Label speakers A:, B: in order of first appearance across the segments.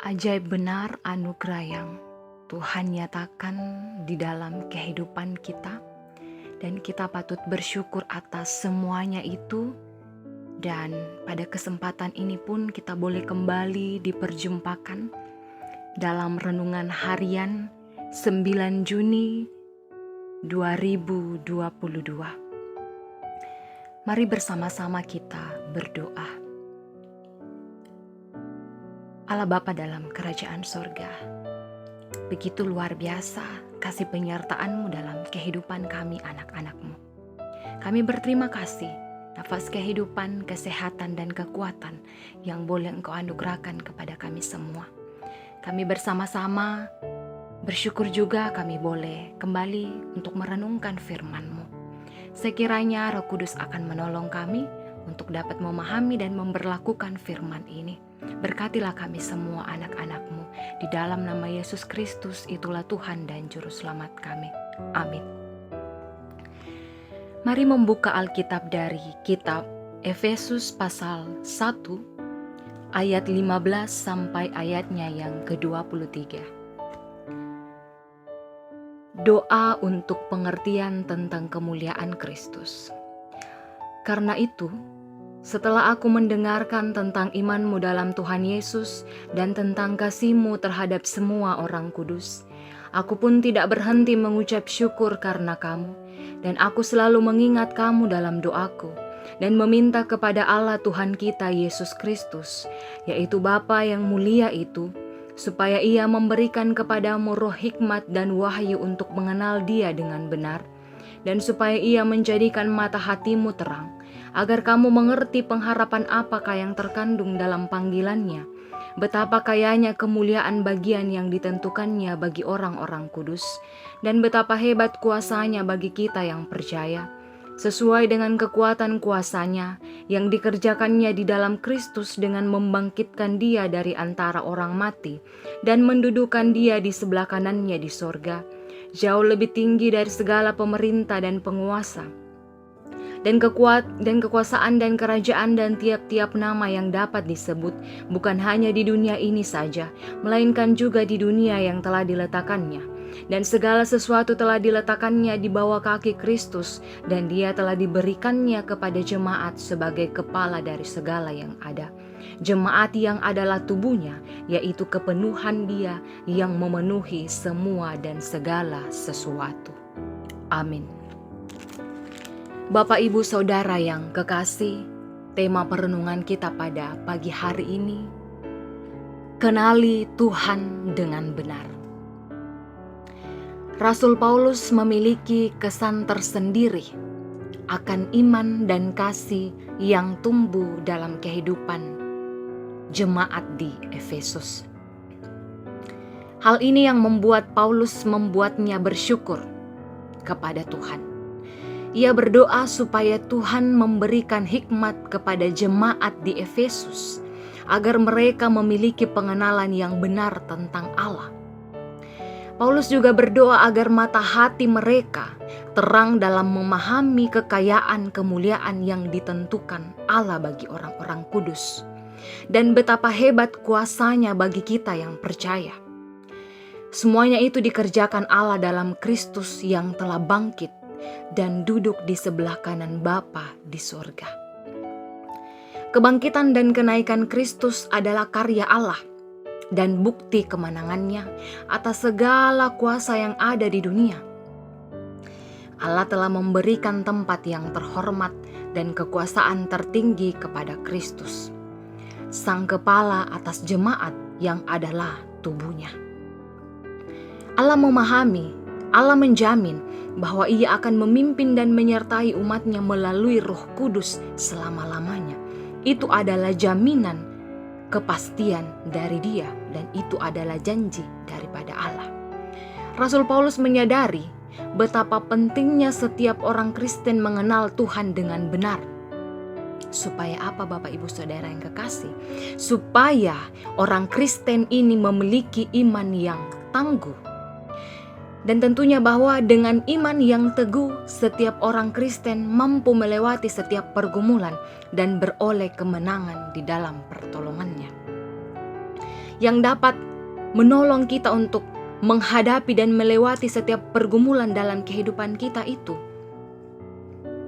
A: Ajaib benar anugerah yang Tuhan nyatakan di dalam kehidupan kita, dan kita patut bersyukur atas semuanya itu. Dan pada kesempatan ini pun kita boleh kembali diperjumpakan dalam renungan harian 9 Juni 2022. Mari bersama-sama kita berdoa. Allah Bapa dalam kerajaan sorga, begitu luar biasa kasih penyertaan-Mu dalam kehidupan kami anak-anak-Mu. Kami berterima kasih nafas kehidupan, kesehatan, dan kekuatan yang boleh Engkau anugerahkan kepada kami semua. Kami bersama-sama bersyukur juga kami boleh kembali untuk merenungkan firman-Mu. Sekiranya Roh Kudus akan menolong kami untuk dapat memahami dan memberlakukan firman ini. Berkatilah kami semua anak-anak-Mu. Di dalam nama Yesus Kristus, itulah Tuhan dan Juru Selamat kami. Amin. Mari membuka Alkitab dari kitab Efesus pasal 1 ayat 15 sampai ayatnya yang ke-23. Doa untuk pengertian tentang kemuliaan Kristus. Karena itu, setelah aku mendengarkan tentang iman-Mu dalam Tuhan Yesus dan tentang kasih-Mu terhadap semua orang kudus, aku pun tidak berhenti mengucap syukur karena kamu, dan aku selalu mengingat kamu dalam doaku, dan meminta kepada Allah Tuhan kita Yesus Kristus, yaitu Bapa yang mulia itu, supaya Ia memberikan kepadamu roh hikmat dan wahyu untuk mengenal Dia dengan benar, dan supaya Ia menjadikan mata hatimu terang, agar kamu mengerti pengharapan apakah yang terkandung dalam panggilannya, betapa kayanya kemuliaan bagian yang ditentukannya bagi orang-orang kudus, dan betapa hebat kuasanya bagi kita yang percaya, sesuai dengan kekuatan kuasanya yang dikerjakannya di dalam Kristus dengan membangkitkan Dia dari antara orang mati dan mendudukan Dia di sebelah kanannya di sorga, jauh lebih tinggi dari segala pemerintah dan penguasa, dan kekuasaan dan kerajaan dan tiap-tiap nama yang dapat disebut, bukan hanya di dunia ini saja, melainkan juga di dunia yang telah diletakkannya. Dan segala sesuatu telah diletakkannya di bawah kaki Kristus, dan Dia telah diberikannya kepada jemaat sebagai kepala dari segala yang ada. Jemaat yang adalah tubuhnya, yaitu kepenuhan Dia yang memenuhi semua dan segala sesuatu. Amin. Bapak, Ibu, Saudara yang kekasih, tema perenungan kita pada pagi hari ini, kenali Tuhan dengan benar. Rasul Paulus memiliki kesan tersendiri akan iman dan kasih yang tumbuh dalam kehidupan jemaat di Efesus. Hal ini yang membuatnya bersyukur kepada Tuhan. Ia berdoa supaya Tuhan memberikan hikmat kepada jemaat di Efesus, agar mereka memiliki pengenalan yang benar tentang Allah. Paulus juga berdoa agar mata hati mereka terang dalam memahami kekayaan kemuliaan yang ditentukan Allah bagi orang-orang kudus, dan betapa hebat kuasanya bagi kita yang percaya. Semuanya itu dikerjakan Allah dalam Kristus yang telah bangkit dan duduk di sebelah kanan Bapa di sorga. Kebangkitan dan kenaikan Kristus adalah karya Allah dan bukti kemenangannya atas segala kuasa yang ada di dunia. Allah telah memberikan tempat yang terhormat dan kekuasaan tertinggi kepada Kristus, Sang Kepala atas jemaat yang adalah tubuhnya. Allah menjamin bahwa Ia akan memimpin dan menyertai umatnya melalui Roh Kudus selama-lamanya. Itu adalah jaminan kepastian dari Dia, dan itu adalah janji daripada Allah. Rasul Paulus menyadari betapa pentingnya setiap orang Kristen mengenal Tuhan dengan benar. Supaya apa, Bapak, Ibu, Saudara yang kekasih? Supaya orang Kristen ini memiliki iman yang tangguh. Dan tentunya bahwa dengan iman yang teguh, setiap orang Kristen mampu melewati setiap pergumulan dan beroleh kemenangan di dalam pertolongannya. yang dapat menolong kita untuk menghadapi dan melewati setiap pergumulan dalam kehidupan kita itu,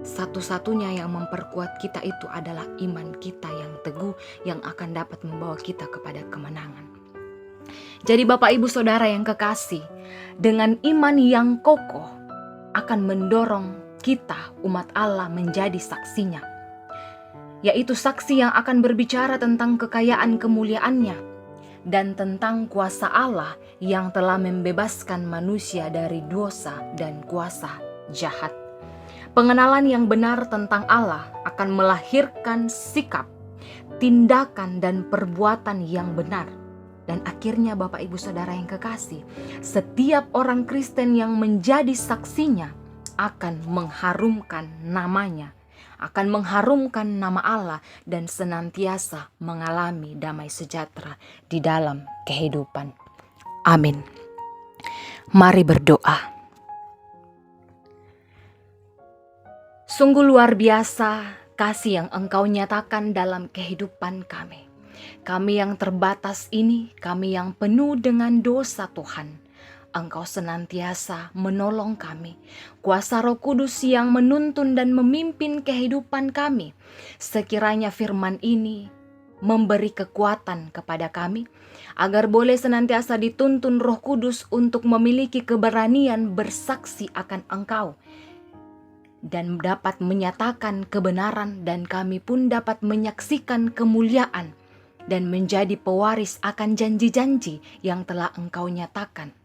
A: satu-satunya yang memperkuat kita itu adalah iman kita yang teguh yang akan dapat membawa kita kepada kemenangan. Jadi Bapak Ibu Saudara yang kekasih, dengan iman yang kokoh akan mendorong kita umat Allah menjadi saksinya, yaitu saksi yang akan berbicara tentang kekayaan kemuliaannya dan tentang kuasa Allah yang telah membebaskan manusia dari dosa dan kuasa jahat. Pengenalan yang benar tentang Allah akan melahirkan sikap, tindakan, dan perbuatan yang benar. Dan akhirnya Bapak Ibu Saudara yang kekasih, setiap orang Kristen yang menjadi saksinya akan mengharumkan namanya, akan mengharumkan nama Allah dan senantiasa mengalami damai sejahtera di dalam kehidupan. Amin. Mari berdoa. Sungguh luar biasa kasih yang Engkau nyatakan dalam kehidupan kami. Kami yang terbatas ini, kami yang penuh dengan dosa Tuhan, Engkau senantiasa menolong kami. Kuasa Roh Kudus yang menuntun dan memimpin kehidupan kami. Sekiranya firman ini memberi kekuatan kepada kami, agar boleh senantiasa dituntun Roh Kudus untuk memiliki keberanian bersaksi akan Engkau, dan dapat menyatakan kebenaran, dan kami pun dapat menyaksikan kemuliaan dan menjadi pewaris akan janji-janji yang telah Engkau nyatakan.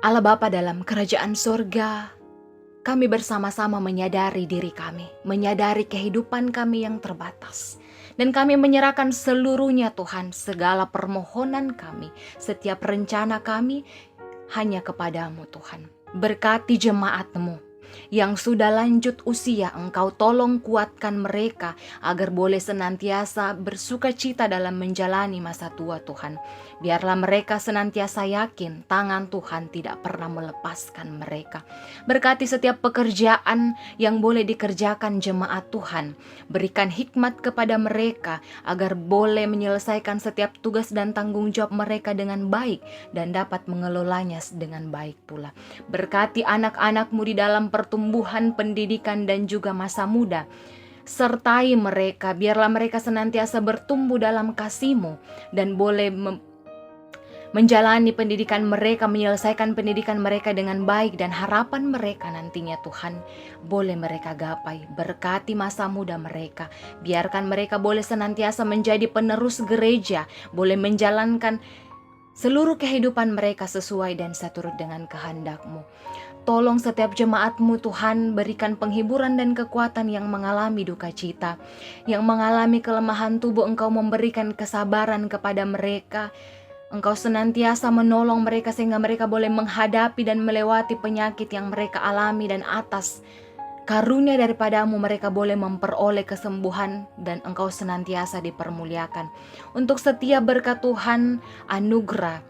A: Allah Bapa dalam kerajaan sorga, kami bersama-sama menyadari diri kami, menyadari kehidupan kami yang terbatas. Dan kami menyerahkan seluruhnya Tuhan, segala permohonan kami, setiap rencana kami hanya kepadamu Tuhan. Berkati jemaat-Mu yang sudah lanjut usia, Engkau tolong kuatkan mereka agar boleh senantiasa bersuka cita dalam menjalani masa tua Tuhan. Biarlah mereka senantiasa yakin tangan Tuhan tidak pernah melepaskan mereka. Berkati setiap pekerjaan yang boleh dikerjakan jemaat Tuhan. Berikan hikmat kepada mereka agar boleh menyelesaikan setiap tugas dan tanggung jawab mereka dengan baik dan dapat mengelolanya dengan baik pula. Berkati anak-anak-Mu di dalam pertumbuhan, pendidikan, dan juga masa muda. Sertai mereka, biarlah mereka senantiasa bertumbuh dalam kasih-Mu dan boleh menjalani pendidikan mereka, menyelesaikan pendidikan mereka dengan baik, dan harapan mereka nantinya Tuhan boleh mereka gapai. Berkati masa muda mereka, biarkan mereka boleh senantiasa menjadi penerus gereja, boleh menjalankan seluruh kehidupan mereka sesuai dan seturut dengan kehendak-Mu. Tolong setiap jemaat-Mu Tuhan, berikan penghiburan dan kekuatan yang mengalami duka cita, yang mengalami kelemahan tubuh. Engkau memberikan kesabaran kepada mereka. Engkau senantiasa menolong mereka sehingga mereka boleh menghadapi dan melewati penyakit yang mereka alami, dan atas karunia daripada-Mu mereka boleh memperoleh kesembuhan dan Engkau senantiasa dipermuliakan. Untuk setiap berkat Tuhan, anugerah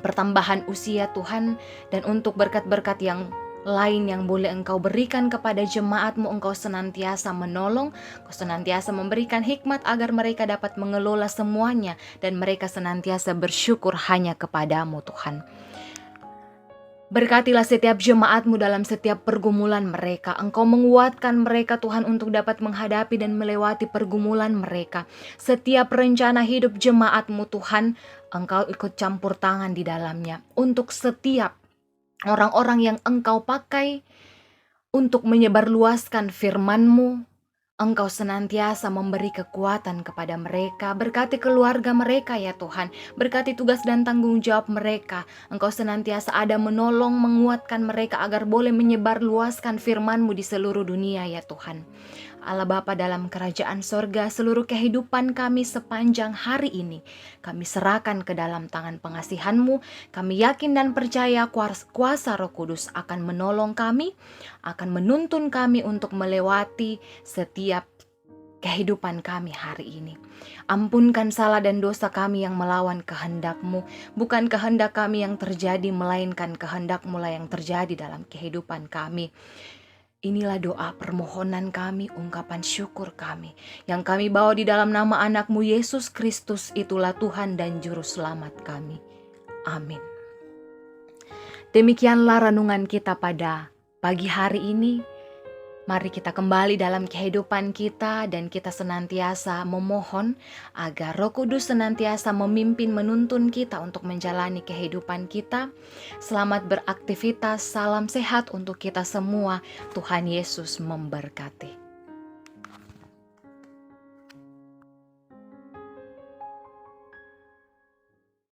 A: pertambahan usia Tuhan, dan untuk berkat-berkat yang lain yang boleh Engkau berikan kepada jemaat-Mu, Engkau senantiasa menolong, Engkau senantiasa memberikan hikmat agar mereka dapat mengelola semuanya, dan mereka senantiasa bersyukur hanya kepada-Mu Tuhan. Berkatilah setiap jemaat-Mu dalam setiap pergumulan mereka. Engkau menguatkan mereka Tuhan untuk dapat menghadapi dan melewati pergumulan mereka. Setiap rencana hidup jemaat-Mu Tuhan, Engkau ikut campur tangan di dalamnya. Untuk setiap orang-orang yang Engkau pakai untuk menyebarluaskan firman-Mu, Engkau senantiasa memberi kekuatan kepada mereka. Berkati keluarga mereka ya Tuhan. Berkati tugas dan tanggung jawab mereka. Engkau senantiasa ada menolong, menguatkan mereka agar boleh menyebarluaskan firman-Mu di seluruh dunia ya Tuhan. Allah Bapa dalam kerajaan sorga, seluruh kehidupan kami sepanjang hari ini kami serahkan ke dalam tangan pengasihan-Mu. Kami yakin dan percaya kuasa Roh Kudus akan menolong kami, akan menuntun kami untuk melewati setiap kehidupan kami hari ini. Ampunkan salah dan dosa kami yang melawan kehendak-Mu. Bukan kehendak kami yang terjadi, melainkan kehendak-Mu lah yang terjadi dalam kehidupan kami. Inilah doa permohonan kami, ungkapan syukur kami, yang kami bawa di dalam nama anak-Mu Yesus Kristus, itulah Tuhan dan Juru Selamat kami. Amin. Demikianlah renungan kita pada pagi hari ini. Mari kita kembali dalam kehidupan kita dan kita senantiasa memohon agar Roh Kudus senantiasa memimpin menuntun kita untuk menjalani kehidupan kita. Selamat beraktivitas, salam sehat untuk kita semua. Tuhan Yesus memberkati.